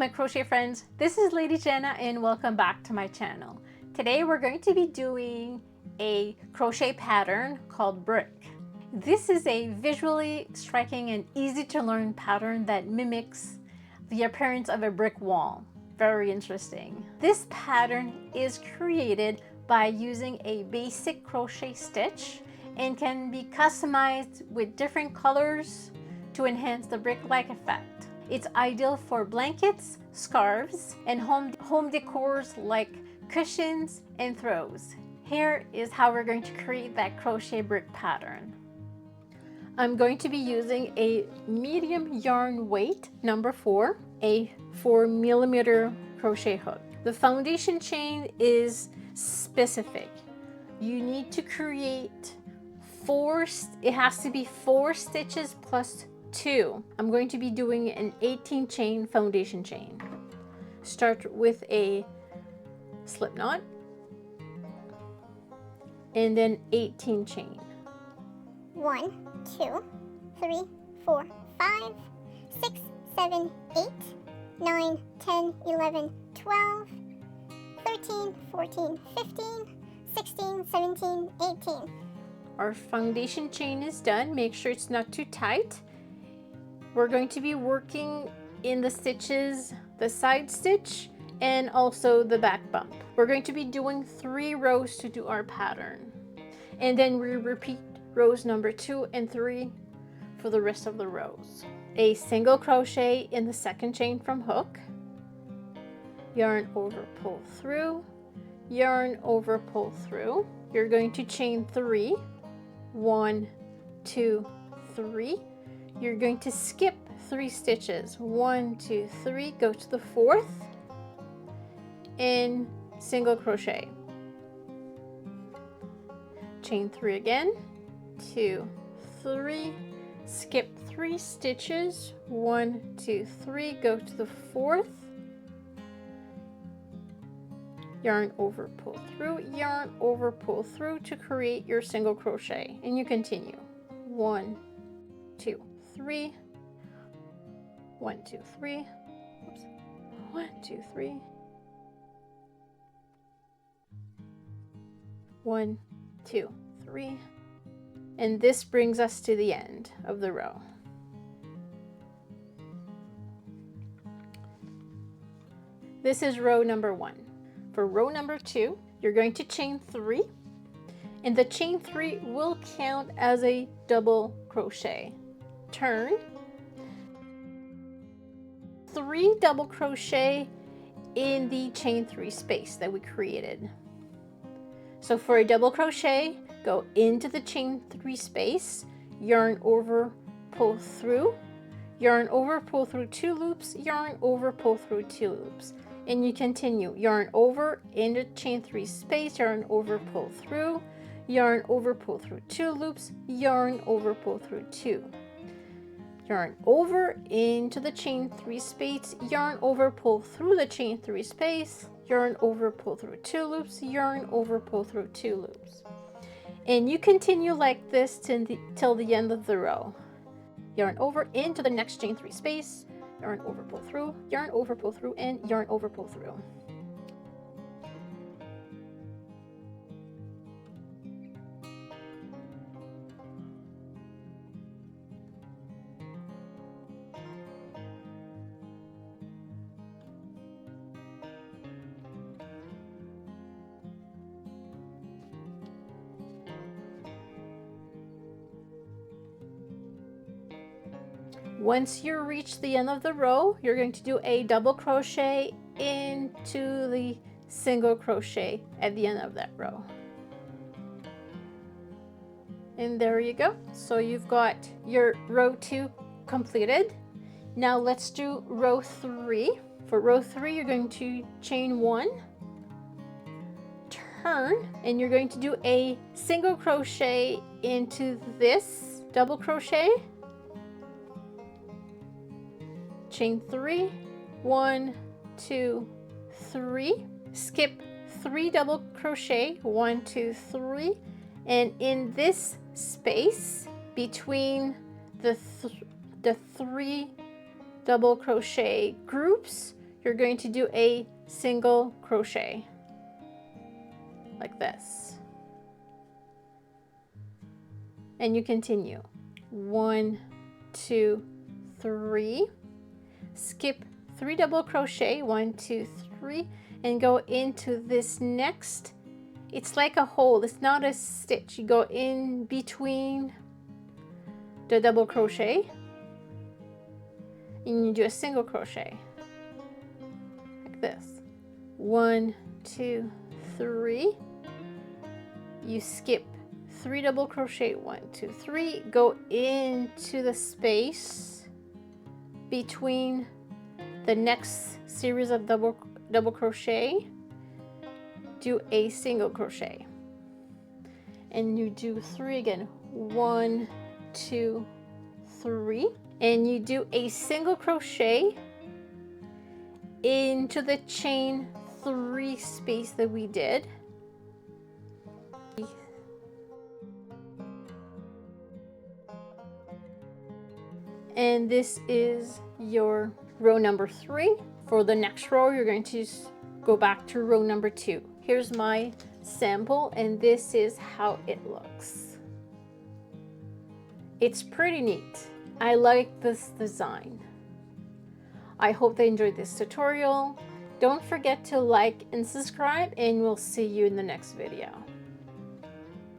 my crochet friends, this is Lady Jenna and welcome back to my channel. Today we're going to be doing a crochet pattern called brick. This is a visually striking and easy to learn pattern that mimics the appearance of a brick wall. Very interesting. This pattern is created by using a basic crochet stitch and can be customized with different colors to enhance the brick-like effect. It's ideal for blankets, scarves, and home decors like cushions and throws. Here is how we're going to create that crochet brick pattern. I'm going to be using a medium yarn weight number 4, a 4mm crochet hook. The foundation chain is specific. You need to create it has to be 4 stitches plus 2. I'm going to be doing an 18 chain foundation chain. Start with a slip knot and then 18 chain. 1, 2, 3, 4, 5, 6, 7, 8, 9, 10, 11, 12, 13, 14, 15, 16, 17, 18. Our foundation chain is done. Make sure it's not too tight. We're going to be working in the stitches, the side stitch and also the back bump. We're going to be doing 3 rows to do our pattern. And then we repeat rows number 2 and 3 for the rest of the rows. A single crochet in the second chain from hook, yarn over, pull through, yarn over, pull through. You're going to chain 3, 1, 2, 3. You're going to skip 3 stitches, 1, 2, 3, go to the 4th and single crochet. Chain 3 again, 2, 3, skip 3 stitches, 1, 2, 3, go to the 4th, yarn over, pull through, yarn over, pull through to create your single crochet, and you continue. 1, 2, 3, 1, 2, 3, oops, 1, 2, 3, 1, 2, 3, and this brings us to the end of the row. This is row number 1. For row number 2, you're going to chain 3, and the chain 3 will count as a double crochet. Turn, 3 double crochet in the chain 3 space that we created. So for a double crochet, go into the chain 3 space, yarn over, pull through, yarn over, pull through 2 loops, yarn over, pull through 2 loops, and you continue. Yarn over into chain 3 space, yarn over, pull through, yarn over, pull through 2 loops, yarn over, pull through 2. Yarn over into the chain 3 space, yarn over, pull through the chain 3 space, yarn over, pull through 2 loops, yarn over, pull through 2 loops. And you continue like this till the end of the row. Yarn over into the next chain 3 space, yarn over, pull through, yarn over, pull through, and yarn over, pull through. Once you reach the end of the row, you're going to do a double crochet into the single crochet at the end of that row. And there you go. So you've got your row 2 completed. Now let's do row 3. For row 3, you're going to chain 1, turn, and you're going to do a single crochet into this double crochet, chain 3, 1, 2, 3, skip 3 double crochet, 1, 2, 3, and in this space between the 3 double crochet groups, you're going to do a single crochet like this, and you continue 1, 2, 3, skip 3 double crochet, 1, 2, 3, and go into this next. It's like a hole, it's not a stitch. You go in between the double crochet and you do a single crochet like this. 1, 2, 3. You skip 3 double crochet, 1, 2, 3, go into the space between the next series of double crochet, do a single crochet, and you do 3 again. 1, 2, 3, and you do a single crochet into the chain 3 space that we did. And this is your row number 3. For the next row, you're going to go back to row number 2. Here's my sample, and this is how it looks. It's pretty neat. I like this design. I hope they enjoyed this tutorial. Don't forget to like and subscribe, and we'll see you in the next video.